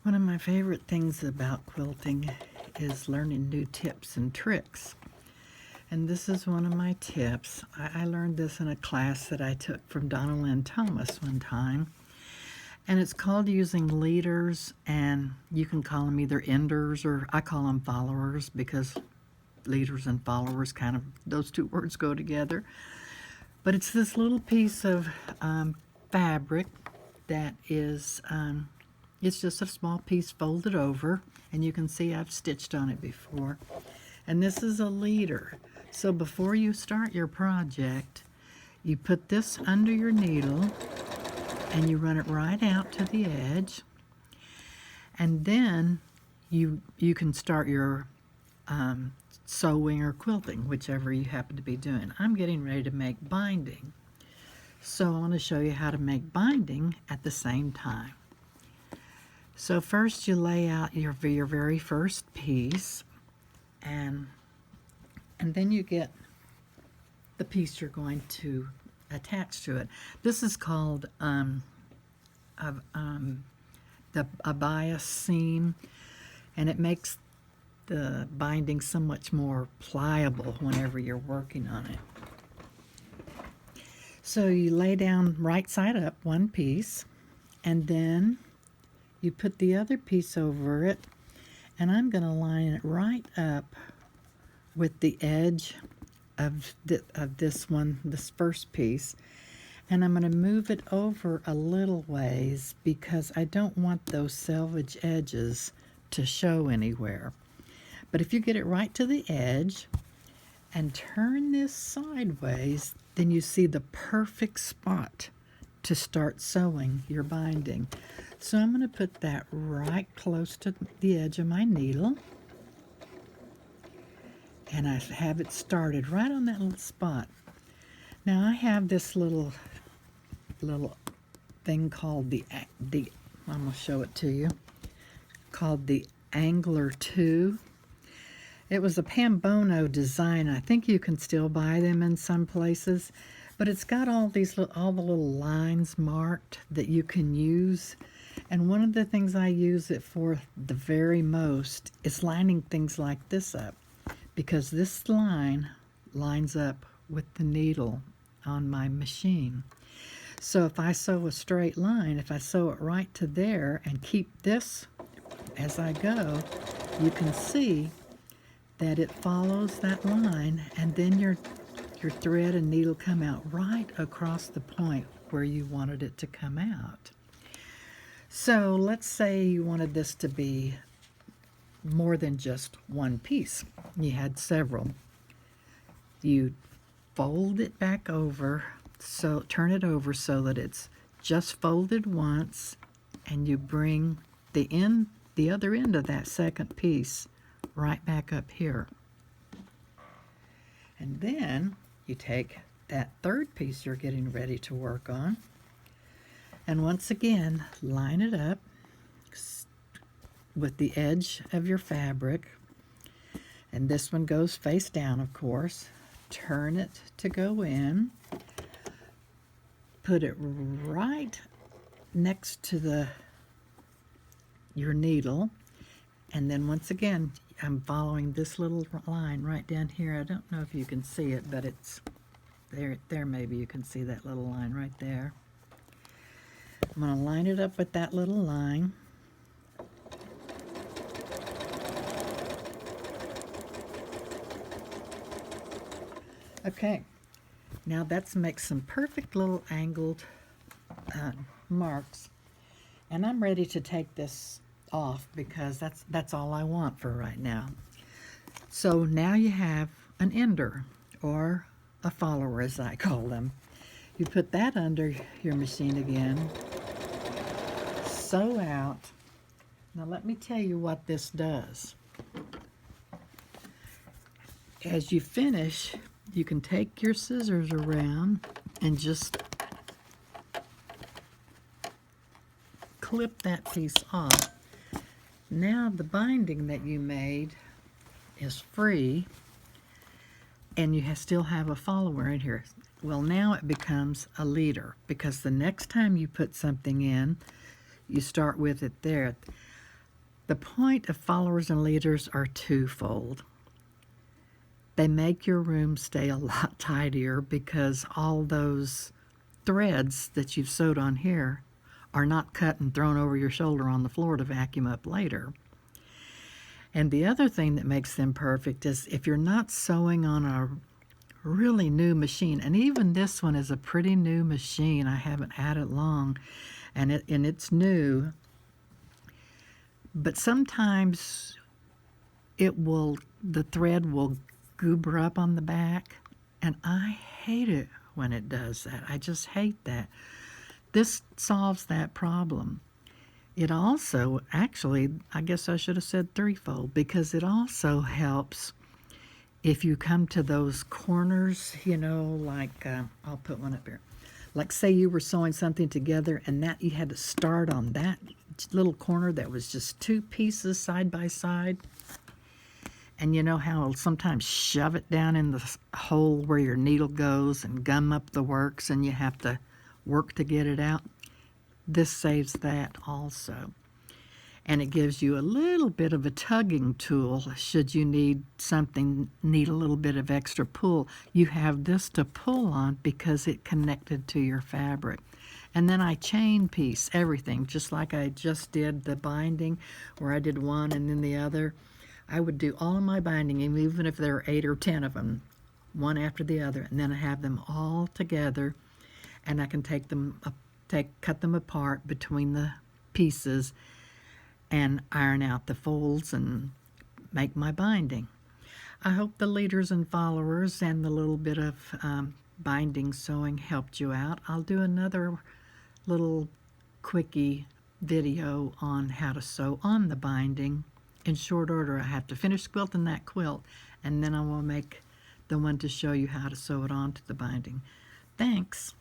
One of my favorite things about quilting is learning new tips and tricks. And this is one of my tips. I learned this in a class that I took from Donna Lynn Thomas one time. And it's called using leaders, and you can call them either enders, or I call them followers because leaders and followers kind of, those two words go together. But it's this little piece of fabric that is, it's just a small piece folded over, and you can see I've stitched on it before. And this is a leader. So before you start your project, you put this under your needle and you run it right out to the edge, and then you can start your sewing or quilting, whichever you happen to be doing. I'm getting ready to make binding, so I want to show you how to make binding at the same time. So first you lay out your very first piece, and then you get the piece you're going to attach to it. This is called a bias seam, and it makes the binding so much more pliable whenever you're working on it. So you lay down right side up one piece, and then you put the other piece over it, and I'm going to line it right up with the edge of this one, this first piece, and I'm going to move it over a little ways because I don't want those selvage edges to show anywhere. But if you get it right to the edge and turn this sideways, then you see the perfect spot to start sewing your binding. So I'm going to put that right close to the edge of my needle, and I have it started right on that little spot. Now I have this little thing called the I'm going to show it to you, called the Angler 2. It was a Pambono design. I think you can still buy them in some places, but it's got all the little lines marked that you can use. And one of the things I use it for the very most is lining things like this up, because this line lines up with the needle on my machine. So if I sew a straight line, if I sew it right to there and keep this as I go, you can see that it follows that line, and then your thread and needle come out right across the point where you wanted it to come out. So let's say you wanted this to be more than just one piece. You had several. You fold it back over, so turn it over so that it's just folded once, and you bring the other end of that second piece right back up here. And then you take that third piece you're getting ready to work on, and once again line it up with the edge of your fabric, and this one goes face down, of course. Turn it to go in, put it right next to your needle, and then once again I'm following this little line right down here. I don't know if you can see it, but it's there maybe you can see that little line right there. I'm going to line it up with that little line. Okay, now that's make some perfect little angled marks, and I'm ready to take this off because that's all I want for right now. So now you have an ender, or a follower as I call them. You put that under your machine again, sew out. Now let me tell you what this does. As you finish, you can take your scissors around and just clip that piece off. Now the binding that you made is free, and you still have a follower in here. Well, now it becomes a leader, because the next time you put something in, you start with it there. The point of followers and leaders are twofold. They make your room stay a lot tidier because all those threads that you've sewed on here are not cut and thrown over your shoulder on the floor to vacuum up later. And the other thing that makes them perfect is if you're not sewing on a really new machine, and even this one is a pretty new machine. I haven't had it long, and it's new. But sometimes the thread will goober up on the back, and I hate it when it does that. I just hate that. This solves that problem. It also, actually, I guess I should have said threefold, because it also helps if you come to those corners, like, I'll put one up here. Like, say you were sewing something together and that you had to start on that little corner that was just two pieces side by side. And you know how I'll sometimes shove it down in the hole where your needle goes and gum up the works and you have to work to get it out? This saves that also. And it gives you a little bit of a tugging tool should you need a little bit of extra pull. You have this to pull on because it connected to your fabric. And then I chain piece everything, just like I just did the binding, where I did one and then the other. I would do all of my binding, even if there are 8 or 10 of them, one after the other, and then I have them all together, and I can cut them apart between the pieces and iron out the folds and make my binding. I hope the leaders and followers and the little bit of binding sewing helped you out. I'll do another little quickie video on how to sew on the binding in short order. I have to finish quilting that quilt, and then I will make the one to show you how to sew it onto the binding. Thanks.